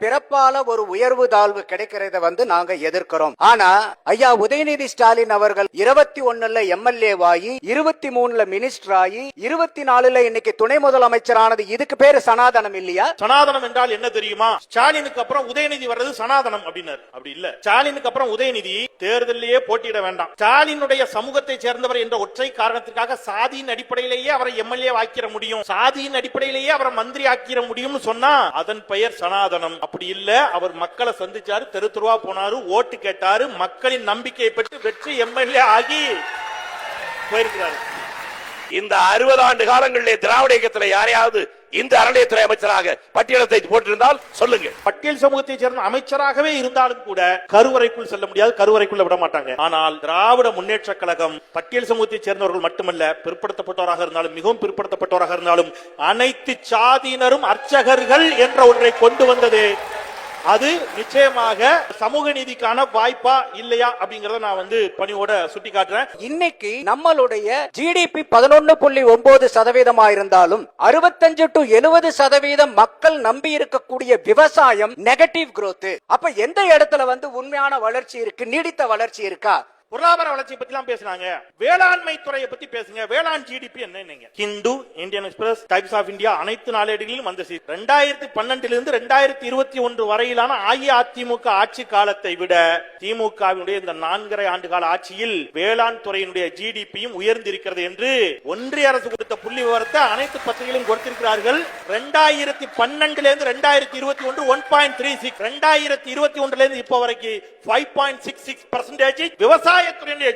பிறப்பால ஒரு உயர்வு தாழ்வு கிடைக்கிறத நாங்க எதிர்க்கிறோம். ஆனா ஐயா உதயநிதி ஸ்டாலின் அவர்கள் 21ல எம்எல்ஏ வாயி 23ல மினிஸ்டர் ஆகி 24ல இன்னைக்கு துணை முதலமைச்சரானது. இதுக்கு பேரு சனாதனம் இல்லையா? சனாதனம் என்றால் என்ன தெரியுமா? ஸ்டாலினுக்கு அப்புறம் உதயநிதி வர்றது சனாதனம் அப்படின்னாரு. அப்படி இல்ல. ஸ்டாலினுக்கு அப்புறம் உதயநிதி தேர்தலிலேயே போட்டியிட வேண்டாம். ஸ்டாலினுடைய சமூகத்தை சேர்ந்தவர் என்ற ஒற்றை காரணத்திற்காக சாதியின் அடிப்படையிலேயே அவரை எம்எல்ஏ ஆக்கிர முடியும், சாதியின் அடிப்படையிலேயே அவரை மந்திரி ஆக்கிர முடியும் சொன்னா அதன் பெயர் சனாதனம். அப்படி இல்ல. அவர் மக்களை சந்திச்சாரு, தெரு தெருவா போனாரு, ஓட்டு கேட்டாரு, மக்களின் நம்பிக்கையை பெற்று வெற்றி எம்எல்ஏ ஆகி போயிருக்கிறாரு. இந்த 60 ஆண்டு காலங்களிலே திராவிட இயக்கத்தில் யாரையாவது இந்த அறநிலையத்துறை அமைச்சராக பட்டியலத்தை போட்டிருந்தால் சொல்லுங்க. பட்டியல் சமூகத்தை சேர்ந்த அமைச்சராகவே இருந்தாலும் கூட கருவறைக்குள் செல்ல முடியாது, கருவறைக்குள்ள விட மாட்டாங்க. ஆனால் திராவிட முன்னேற்ற கழகம் பட்டியல் சமூகத்தை சேர்ந்தவர்கள் மட்டுமல்ல, பிற்படுத்தப்பட்டவராக இருந்தாலும் மிகவும் பிற்படுத்தப்பட்டவராக இருந்தாலும் அனைத்து சாதியினரும் அர்ச்சகர்கள் என்ற ஒன்றை கொண்டு வந்தது. அது நிச்சயமாக சமூக நீதிக்கான வாய்ப்பா இல்லையா அப்படிங்கறத நான் பணியோட சுட்டி காட்டுறேன். இன்னைக்கு நம்மளுடைய ஜிடிபி 11.9% இருந்தாலும் 65 to 70% மக்கள் நம்பி இருக்கக்கூடிய விவசாயம் நெகட்டிவ் growth. அப்ப எந்த இடத்துல உண்மையான வளர்ச்சி இருக்கு, நீடித்த வளர்ச்சி இருக்கா? பொருளாதார வளர்ச்சி பத்தி எல்லாம் பேசுறாங்க. வேளாண்மை துறையை பத்தி பேசுங்க. வேளாண் ஜிடிபி என்ன? Hindu, Indian Express, Times of India அனைத்து நாளேடுகளிலும் வந்த 2012 இருந்து 2021 வரையிலான அஇஅதிமுக ஆட்சி காலத்தை விட திமுகவினுடைய இந்த 4.5 ஆண்டு கால ஆட்சியில் வேளாண் துறையினுடைய ஜிடிபியும் உயர்ந்திருக்கிறது என்று ஒன்றிய அரசு கொடுத்த புள்ளி விவரத்தை அனைத்து பத்திரிகைகளும் கொடுத்திருக்கிறார்கள். 2012 இருந்து 2021 1.36, 2021 இருந்து இப்போ வரைக்கும் 5.66% விவசாய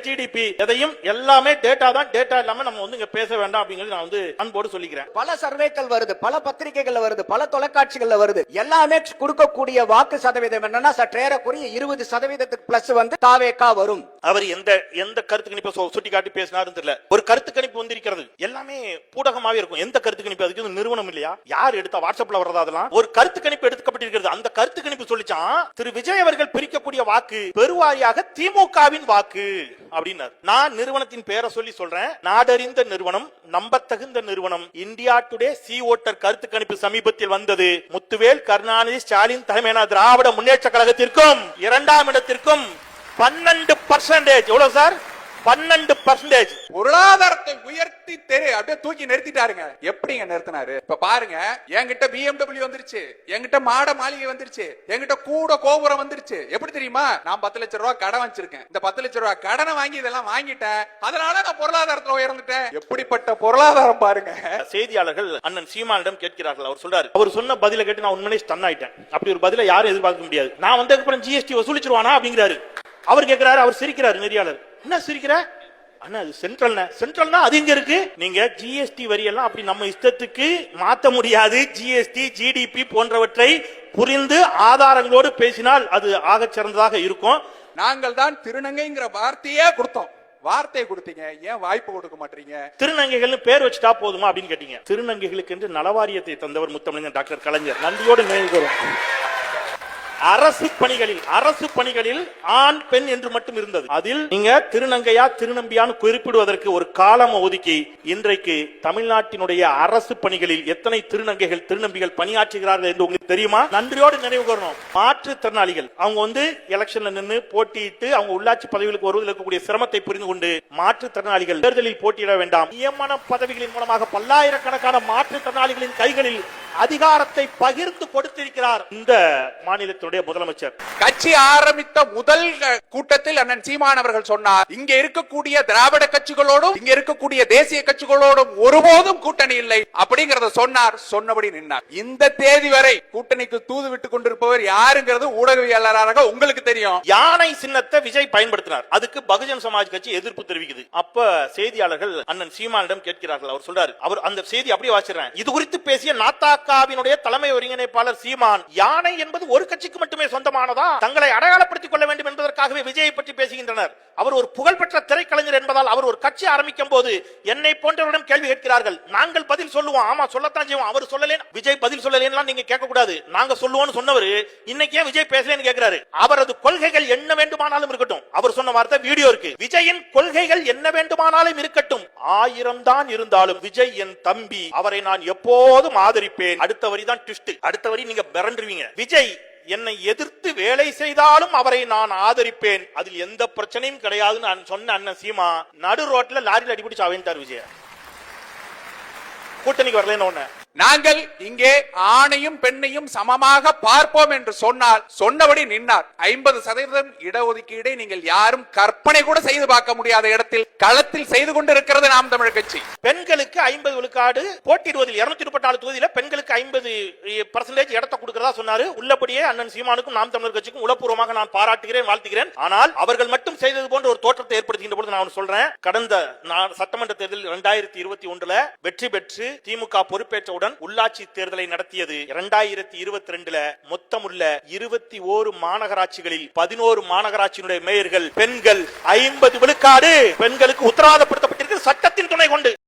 ஜிடிபி. எதையும் எல்லாமே டேட்டா தான், டேட்டா இல்லாம நம்ம இங்க பேச வேண்டாம் அப்படிங்கிறது நான் அன்போடு சொல்லிக்கிறேன். பல சர்வேக்கள் வருது, பல பத்திரிகைகள் வருது, பல தொலைக்காட்சிகள் வருது. எல்லாமே கொடுக்கக்கூடிய வாக்கு சதவீதம் என்னன்னா சற்றேறக்குறைய 20% பிளஸ் தாவேகா வரும். அவர் எந்த கருத்து கணிப்பை சுட்டி காட்டி பேசினாரு தெரியல. ஒரு கருத்து கணிப்பு வந்திருக்கிறது, எல்லாமே பூடகமாவே இருக்கும். எந்த கருத்து கணிப்பு? அதுக்கு நிறுவனம் இல்லையா? யார் எடுத்தா? வாட்ஸ்அப்ல வர்றதா? அதெல்லாம் ஒரு கருத்து கணிப்பு எடுக்கப்பட்டிருக்கிறது. அந்த கருத்து கணிப்பு சொல்லிச்சான் திரு விஜய் அவர்கள் பிரிக்கக்கூடிய வாக்கு பெருவாரியாக திமுகவின் வாக்கு அப்படின்னார். நான் நிறுவனத்தின் பெயரை சொல்றேன். நாடறிந்த நிறுவனம், நம்பத்தகுந்த நிறுவனம் இந்தியா டுடே சி ஓட்டர் கருத்து கணிப்பு சமீபத்தில் வந்தது. முத்துவேல் கருணாநிதி ஸ்டாலின் தலைமையிலான திராவிட முன்னேற்ற கழகத்திற்கும் 2ஆம் இடத்திற்கும் 12%. எவ்வளவு சார்? 12%. பொருளாதாரத்தை உயர்த்தி அப்படியே தூக்கி நிறுத்திட்டாருங்க. எப்படிங்க நிறுத்தினாரு? இப்ப பாருங்க, என்கிட்ட BMW வந்துருச்சு, என்கிட்ட மாட மாளிகை வந்துருச்சு, என்கிட்ட கூட கோபுரம் வந்துருச்சு. எப்படி தெரியுமா? நான் 10 லட்சம் ரூபாய் கடன் வச்சிருக்கேன். இந்த 10 லட்சம் ரூபாய் கடனை வாங்கி இதெல்லாம் வாங்கிட்டேன், அதனால நான் பொருளாதாரத்துல உயர்ந்துட்டேன். எப்படிப்பட்ட பொருளாதாரம் பாருங்க. செய்தியாளர்கள் அண்ணன் சீமானிடம் கேட்கிறார்கள். அவர் சொல்றாரு, அவர் சொன்ன பதில கேட்டு நான் உண்மையிலே ஸ்டன் ஆயிட்டேன். அப்படி ஒரு பதில யாரும் எதிர்பார்க்க முடியாது. நான் அப்புறம் ஜிஎஸ்டி வசூலிச்சிருவானா அப்படிங்கிறாரு. அவர் கேட்கிறாரு, அவர் சிரிக்கிறாரு. நெறியாளர், என்ன சிரிக்கிற? அண்ணா அது சென்ட்ரல்னா அது எங்க இருக்கு? நீங்க ஜிஎஸ்டி வரி எல்லாம் அப்படி நம்ம இஷ்டத்துக்கு மாத்த முடியாது. ஜிஎஸ்டி, ஜிடிபி போன்றவற்றை புரிந்து ஆதாரங்களோடு பேசினால் அது ஆக சிறந்ததாக இருக்கும். நாங்கள் தான் திருநங்கைங்கிற வார்த்தையே கொடுத்தோம். வார்த்தை கொடுத்தீங்க, ஏன் வாய்ப்பு கொடுக்க மாட்டீங்க? திருநங்கைகள் பேர் வச்சுட்டா போதுமா அப்படின்னு கேட்டீங்க. திருநங்கைகளுக்கு என்று நலவாரியத்தை தந்தவர் முத்தமிழர் டாக்டர் கலைஞர். நன்றியோடு நினைவுகிறோம். அரசு பணிகளில் ஆண் பெண் என்று மட்டும் இருந்தது. அதில் நீங்க திருநங்கையா திருநம்பியான்னு குறிப்பிடுவதற்கு ஒரு காலம் ஒதுக்கி இன்றைக்கு தமிழ்நாட்டினுடைய அரசு பணிகளில் எத்தனை திருநங்கைகள் திருநம்பிகள் பணியாற்றுகிறார்கள் என்று உங்களுக்கு தெரியுமா? நன்றியோடு நினைவு கூறணும். மாற்றுத்திறனாளிகள் அவங்க எலெக்ஷன்ல நின்று போட்டியிட்டு அவங்க உள்ளாட்சி பதவிகளுக்கு வருவதில் இருக்கக்கூடிய சிரமத்தை புரிந்து கொண்டு மாற்றுத்திறனாளிகள் தேர்தலில் போட்டியிட வேண்டாம், நியமன பதவிகளின் மூலமாக பல்லாயிரக்கணக்கான மாற்றுத்திறனாளிகளின் கைகளில் அதிகாரத்தை பகிர்ந்து கொடுத்திருக்கிறார் இந்த மாநிலத்தினுடைய முதலமைச்சர். கட்சி ஆரம்பித்த முதல் கூட்டத்தில் அண்ணன் சீமான் அவர்கள் சொன்னார், இங்க இருக்கக்கூடிய திராவிட கட்சிகளோடும் இங்க இருக்கக்கூடிய தேசிய கட்சிகளோடும் ஒருபோதும் கூட்டணி இல்லை அப்படிங்கறத சொன்னார். சொன்னபடி நின்றார். இந்த தேதி வரை கூட்டணிக்கு தூது விட்டு கொண்டிருப்பவர் யாருங்கிறது ஊடகவியலாளராக உங்களுக்கு தெரியும். யானை சின்னத்தை விஜய் பயன்படுத்தினார். அதுக்கு பகுஜன் சமாஜ் கட்சி எதிர்ப்பு தெரிவிக்குது. அப்ப செய்தியாளர்கள் அண்ணன் சீமானிடம் கேட்கிறார்கள். அவர் சொல்றாரு, அவர் அந்த செய்தி அப்படியே வாசிக்கிறேன். இது குறித்து பேசிய நாத்தாக்காவினுடைய தலைமை ஒருங்கிணைப்பாளர் சீமான், யானை என்பது ஒரு கட்சிக்கு மட்டுமே சொந்தமானதா? தங்களை அடையாளப்படுத்திக் கொள்ள வேண்டும் என்பதற்காகவே விஜயை பற்றி பேசுகின்றனர். அவர் ஒரு புகழ்பெற்ற திரைக்கலைஞர் என்பதால் அவர் ஒரு கட்சி ஆரம்பிக்கும் போது என்னை போன்றவரிடம் கேள்வி கேட்கிறார்கள். நாங்கள் பதில் சொல்லுவோம். ஆமா சொல்லத்தான் செய்வோம். அவர் சொல்லல, விஜய் பதில் சொல்லல நீங்க கேட்க கூடாது. நாங்க சொல்லுவோம்னு சொன்னவர் இன்னைக்கு ஏன் விஜய் பேசலன்னு கேட்கிறாரு. அவரது கொள்கைகள் என்ன வேண்டுமானாலும் இருக்கட்டும். அவர் சொன்ன வார்த்தை வீடியோ இருக்கு. விஜயின் கொள்கைகள் என்ன வேண்டுமானாலும் இருக்கட்டும், 1000 தான் இருந்தாலும் விஜய் என் தம்பி, அவரை நான் எப்போதும் ஆதரிப்பேன். அடுத்த வரி தான் ட்விஸ்ட். அடுத்த வரி நீங்க மிரண்டுருவீங்க. விஜய் என்னை எதிர்த்து வேலை செய்தாலும் அவரை நான் ஆதரிப்பேன், அதில் எந்த பிரச்சனையும் கிடையாதுன்னு நான் சொன்ன அண்ணன் சீமா நடு ரோட்ல லாரியில் அடிபிடிச்சு அவைந்தார் விஜய. கூட்டணிக்கு வரலன்னு ஒண்ணு. நாங்கள் இங்கே ஆணையும் பெண்ணையும் சமமாக பார்ப்போம் என்று சொன்னால் சொன்னபடி நின்னார். 50% இடஒதுக்கீடை நீங்கள் யாரும் கற்பனை கூட செய்து பார்க்க முடியாத இடத்தில் களத்தில் செய்து கொண்டிருக்கிறது நாம் தமிழர் கட்சி. பெண்களுக்கு 50 விழுக்காடு போட்டியிடுவதில் 234 தொகுதியில பெண்களுக்கு 50% இடத்தை கொடுக்கிறதா சொன்னாரு. உள்ளபடியே அண்ணன் சீமானுக்கும் நாம் தமிழர் கட்சிக்கும் உளப்பூர்வமாக நான் பாராட்டுகிறேன், வாழ்த்துகிறேன். ஆனால் அவர்கள் மட்டும் செய்தது போன்ற ஒரு தோற்றத்தை ஏற்படுத்துகின்ற பொழுது நான் சொல்றேன், கடந்த சட்டமன்ற தேர்தலில் 2021 வெற்றி பெற்று திமுக பொறுப்பேற்றவுடன் உள்ளாட்சி தேர்தலை நடத்தியது. 2022 மொத்தமுள்ள 21 மாநகராட்சிகளில் 11 மாநகராட்சியினுடைய மேயர்கள் பெண்கள். 50 விழுக்காடு பெண்களுக்கு உத்தரவாதப்படுத்தப்பட்டிருக்கிறது சட்டத்தின் துணை கொண்டு.